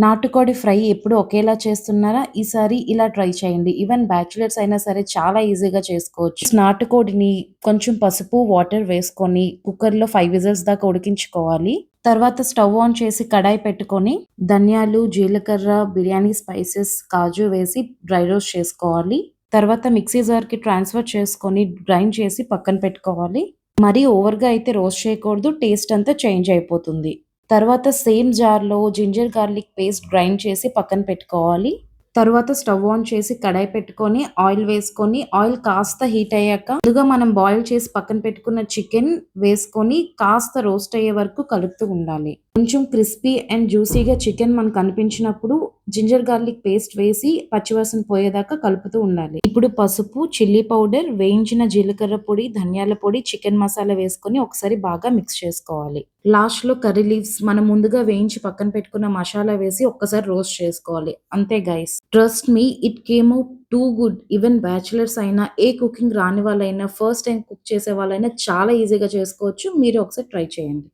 నాటుకోడి ఫ్రై ఎప్పుడు ఒకేలా చేస్తున్నారా? ఈసారి ఇలా ట్రై చేయండి. ఈవెన్ బ్యాచిలర్స్ అయినా సరే చాలా ఈజీగా చేసుకోవచ్చు. నాటుకోడిని కొంచెం పసుపు, వాటర్ వేసుకొని కుక్కర్‌లో 5 విజిల్స్ దాకా ఉడికించుకోవాలి. తర్వాత స్టవ్ ఆన్ చేసి కడాయి పెట్టుకొని ధనియాలు, జీలకర్ర, బిర్యానీ స్పైసెస్, కాజు వేసి డ్రై రోస్ట్ చేసుకోవాలి. తర్వాత మిక్సీ జార్‌కి ట్రాన్స్‌ఫర్ చేసుకొని గ్రైండ్ చేసి పక్కన పెట్టుకోవాలి. మరీ ఓవర్‌గా అయితే రోస్ట్ చేయకూడదు. టేస్ట్ అంతా చేంజ్ అయిపోతుంది. తర్వాత సేమ్ జార్‌లో జింజర్ గార్లిక్ పేస్ట్ గ్రైండ్ చేసి పక్కన పెట్టుకోవాలి. తరువాత స్టవ్ ఆన్ చేసి కడాయి పెట్టుకొని ఆయిల్ వేసుకొని ఆయిల్ కాస్త హీట్ అయ్యాక ముందుగా మనం బాయిల్ చేసి పక్కన పెట్టుకున్న చికెన్ వేసుకొని కాస్త రోస్ట్ అయ్యే వరకు కలుపుతూ ఉండాలి. కొంచెం క్రిస్పీ అండ్ జ్యూసీగా చికెన్ మనకు అనిపించినప్పుడు జింజర్ గార్లిక్ పేస్ట్ వేసి పచ్చివాసన పోయేదాకా కలుపుతూ ఉండాలి. ఇప్పుడు పసుపు, చిల్లీ పౌడర్, వేయించిన జీలకర్ర పొడి, ధనియాల పొడి, చికెన్ మసాలా వేసుకొని ఒకసారి బాగా మిక్స్ చేసుకోవాలి. లాస్ట్ లో కర్రీ లీవ్స్ మనం ముందుగా వేయించి పక్కన పెట్టుకున్న మసాలా వేసి ఒక్కసారి రోస్ట్ చేసుకోవాలి. అంతే guys. Trust me, it came out too good. Even bachelors అయినా, ఏ కుకింగ్ రాని వాళ్ళైనా, ఫస్ట్ టైం కుక్ చేసే వాళ్ళైనా చాలా ఈజీగా చేసుకోవచ్చు. మీరు ఒకసారి ట్రై చేయండి.